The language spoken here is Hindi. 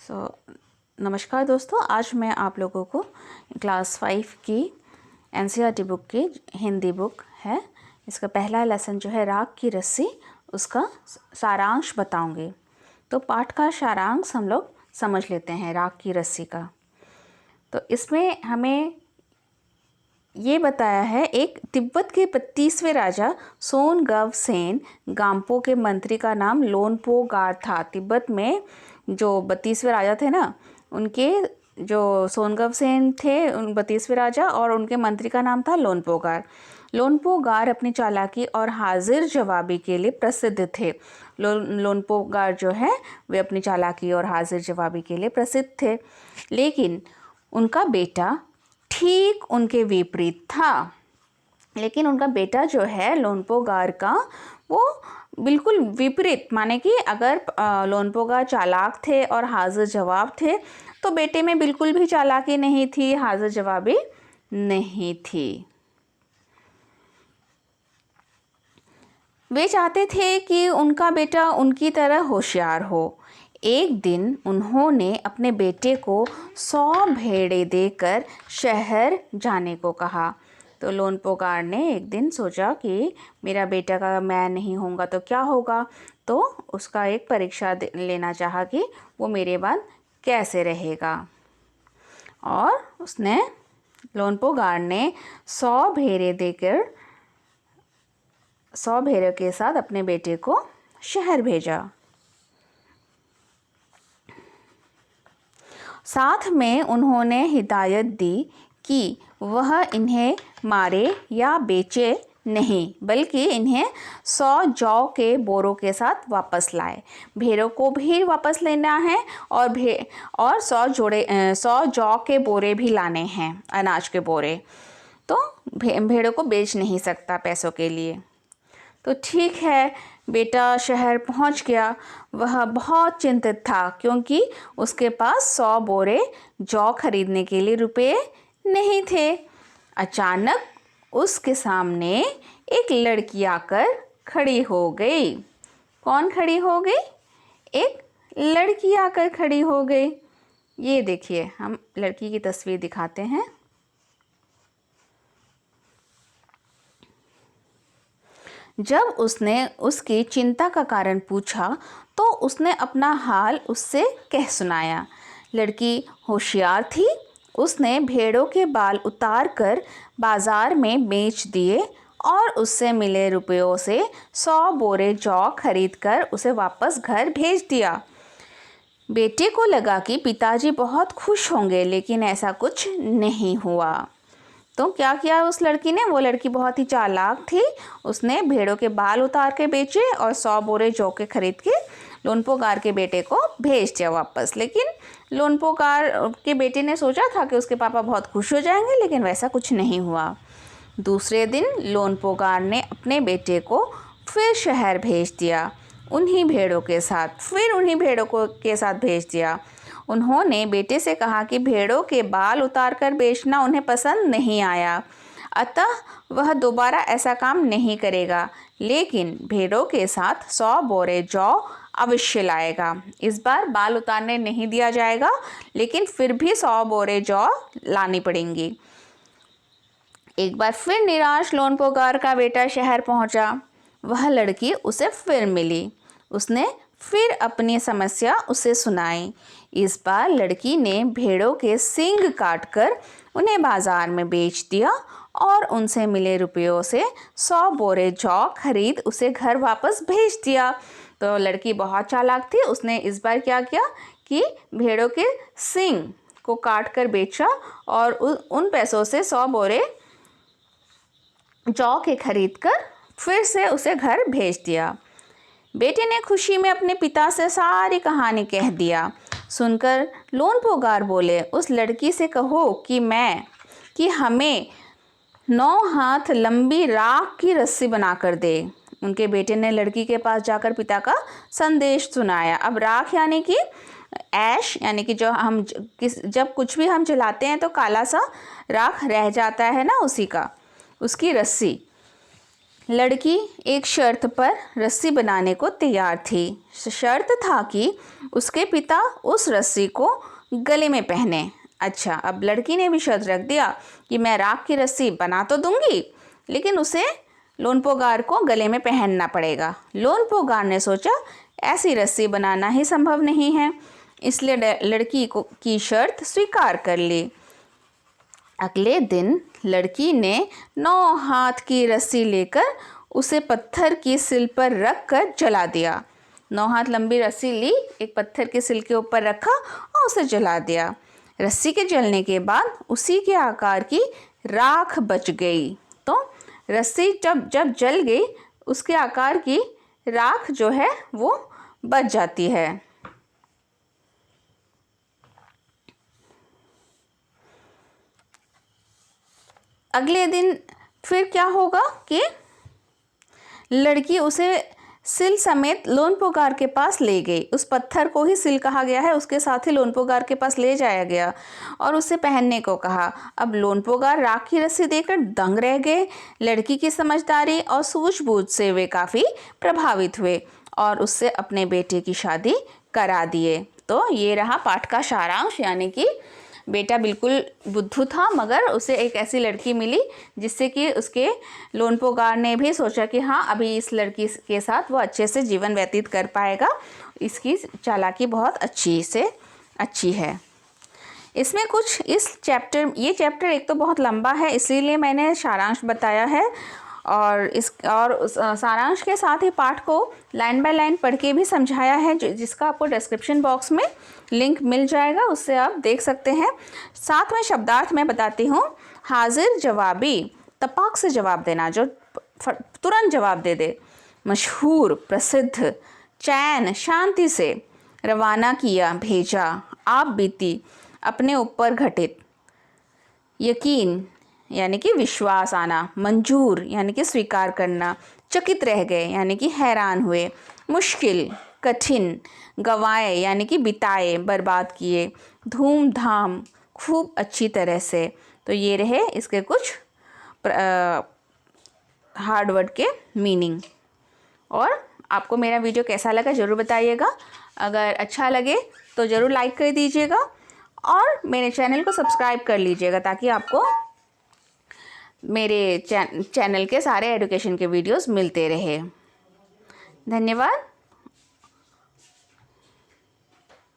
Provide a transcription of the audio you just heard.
सो नमस्कार दोस्तों, आज मैं आप लोगों को क्लास 5 की एनसीईआरटी बुक की हिंदी बुक है, इसका पहला लेसन जो है राग की रस्सी, उसका सारांश बताऊंगी। तो पाठ का सारांश हम लोग समझ लेते हैं राग की रस्सी का। तो इसमें हमें ये बताया है, एक तिब्बत के 32वें राजा सोनगवसेन गाम्पो के मंत्री का नाम लोनपो गार था। तिब्बत में जो 32वें राजा थे ना, उनके जो सोनगवसेन थे उन 32वें राजा, और उनके मंत्री का नाम था लोनपो गार। लोनपो गार अपनी चालाकी और हाजिर जवाबी के लिए प्रसिद्ध थे। लोनपो गार जो है वे अपनी चालाकी और हाजिर जवाबी के लिए प्रसिद्ध थे, लेकिन उनका बेटा ठीक उनके विपरीत था। लेकिन उनका बेटा जो है लोनपो गार का, वो बिल्कुल विपरीत, माने कि अगर लोनपो गार चालाक थे और हाजिर जवाब थे, तो बेटे में बिल्कुल भी चालाकी नहीं थी, हाजिर जवाबी नहीं थी। वे चाहते थे कि उनका बेटा उनकी तरह होशियार हो। एक दिन उन्होंने अपने बेटे को 100 भेड़ें देकर शहर जाने को कहा। तो लोनपो गार ने एक दिन सोचा कि मेरा बेटा का मैं नहीं होऊंगा तो क्या होगा, तो उसका एक परीक्षा लेना चाहा कि वो मेरे बाद कैसे रहेगा। और उसने लोनपो गार ने 100 भेड़ें देकर 100 भेड़ों के साथ अपने बेटे को शहर भेजा। साथ में उन्होंने हिदायत दी कि वह इन्हें मारे या बेचे नहीं, बल्कि इन्हें 100 जौ के बोरों के साथ वापस लाए। भेड़ों को भी वापस लेना है और 100 जौ के बोरे भी लाने हैं, अनाज के बोरे। तो भेड़ों को बेच नहीं सकता पैसों के लिए। तो ठीक है, बेटा शहर पहुंच गया। वह बहुत चिंतित था क्योंकि उसके पास 100 बोरे जौ खरीदने के लिए रुपए नहीं थे। अचानक उसके सामने एक लड़की आकर खड़ी हो गई। कौन खड़ी हो गई? एक लड़की आकर खड़ी हो गई। ये देखिए, हम लड़की की तस्वीर दिखाते हैं। जब उसने उसकी चिंता का कारण पूछा तो उसने अपना हाल उससे कह सुनाया। लड़की होशियार थी। उसने भेड़ों के बाल उतार कर बाजार में बेच दिए और उससे मिले रुपयों से 100 बोरे जौ खरीद कर उसे वापस घर भेज दिया। बेटे को लगा कि पिताजी बहुत खुश होंगे, लेकिन ऐसा कुछ नहीं हुआ। तो क्या किया उस लड़की ने? वो लड़की बहुत ही चालाक थी। उसने भेड़ों के बाल उतार के बेचे और 100 बोरे जौ के खरीद के लोनपो गार के बेटे को भेज दिया वापस। लेकिन लोनपो गार के बेटे ने सोचा था कि उसके पापा बहुत खुश हो जाएंगे, लेकिन वैसा कुछ नहीं हुआ। दूसरे दिन लोनपो गार ने अपने बेटे को फिर शहर भेज दिया, उन्हीं भेड़ों के साथ भेज दिया। उन्होंने बेटे से कहा कि भेड़ों के बाल उतारकर बेचना उन्हें पसंद नहीं आया, अतः वह दोबारा ऐसा काम नहीं करेगा, लेकिन भेड़ों के साथ 100 बोरे जौ अवश्य लाएगा। इस बार बाल उतारने नहीं दिया जाएगा, लेकिन फिर भी 100 बोरे जौ लानी पड़ेंगी। एक बार फिर निराश लोनपो गार का बेटा शहर पहुंचा। वह लड़की उसे फिर मिली। उसने फिर अपनी समस्या उसे सुनाई। इस बार लड़की ने भेड़ों के सींग काटकर उन्हें बाजार में बेच दिया और उनसे मिले रुपयों से 100 बोरे जौ खरीद उसे घर वापस भेज दिया। तो लड़की बहुत चालाक थी। उसने इस बार क्या किया कि भेड़ों के सींग को काट कर बेचा और उन पैसों से 100 बोरे जौ के खरीद कर फिर से उसे घर भेज दिया। बेटे ने खुशी में अपने पिता से सारी कहानी कह दिया। सुनकर लोनपो गार बोले, उस लड़की से कहो कि हमें 9 हाथ लंबी राख की रस्सी बनाकर दे। उनके बेटे ने लड़की के पास जाकर पिता का संदेश सुनाया। अब राख यानी कि ऐश, यानी कि जब कुछ भी हम जलाते हैं तो काला सा राख रह जाता है ना, उसकी रस्सी। लड़की एक शर्त पर रस्सी बनाने को तैयार थी। शर्त था कि उसके पिता उस रस्सी को गले में पहने। अच्छा, अब लड़की ने भी शर्त रख दिया कि मैं राख की रस्सी बना तो दूंगी, लेकिन उसे लोनपोगार को गले में पहनना पड़ेगा। लोनपोगार ने सोचा ऐसी रस्सी बनाना ही संभव नहीं है, इसलिए लड़की को की शर्त स्वीकार कर ली। अगले दिन लड़की ने 9 हाथ की रस्सी लेकर उसे पत्थर की सिल पर रख कर जला दिया। 9 हाथ लंबी रस्सी ली, एक पत्थर के सिल के ऊपर रखा और उसे जला दिया। रस्सी के जलने के बाद उसी के आकार की राख बच गई। तो रस्सी जब जल गई, उसके आकार की राख जो है वो बच जाती है। अगले दिन फिर क्या होगा कि लड़की उसे सिल समेत लोनपोगार के पास ले गई। उस पत्थर को ही सिल कहा गया है, उसके साथ ही लोनपोगार के पास ले जाया गया और उसे पहनने को कहा। अब लोनपोगार राख की रस्सी देकर दंग रह गए। लड़की की समझदारी और सूझबूझ से वे काफ़ी प्रभावित हुए और उससे अपने बेटे की शादी करा दिए। तो ये रहा पाठ का सारांश, यानी कि बेटा बिल्कुल बुद्धू था, मगर उसे एक ऐसी लड़की मिली जिससे कि उसके लोनपोगार ने भी सोचा कि हाँ, अभी इस लड़की के साथ वो अच्छे से जीवन व्यतीत कर पाएगा। इसकी चालाकी बहुत अच्छी है। इसमें कुछ ये चैप्टर एक तो बहुत लंबा है, इसीलिए मैंने सारांश बताया है, और उस सारांश के साथ ही पाठ को लाइन बाय लाइन पढ़ के भी समझाया है, जिसका आपको डिस्क्रिप्शन बॉक्स में लिंक मिल जाएगा, उससे आप देख सकते हैं। साथ में शब्दार्थ मैं बताती हूँ। हाजिर जवाबी, तपाक से जवाब देना, जो तुरंत जवाब दे दे। मशहूर, प्रसिद्ध। चैन, शांति से। रवाना किया, भेजा। आप बीती, अपने ऊपर घटित। यकीन यानी कि विश्वास आना। मंजूर यानी कि स्वीकार करना। चकित रह गए यानी कि हैरान हुए। मुश्किल, कठिन। गंवाए यानी कि बिताए, बर्बाद किए। धूमधाम, खूब अच्छी तरह से। तो ये रहे इसके कुछ हार्ड वर्ड के मीनिंग। और आपको मेरा वीडियो कैसा लगा ज़रूर बताइएगा। अगर अच्छा लगे तो ज़रूर लाइक कर दीजिएगा और मेरे चैनल को सब्सक्राइब कर लीजिएगा, ताकि आपको मेरे चैनल के सारे एजुकेशन के वीडियोस मिलते रहे। धन्यवाद।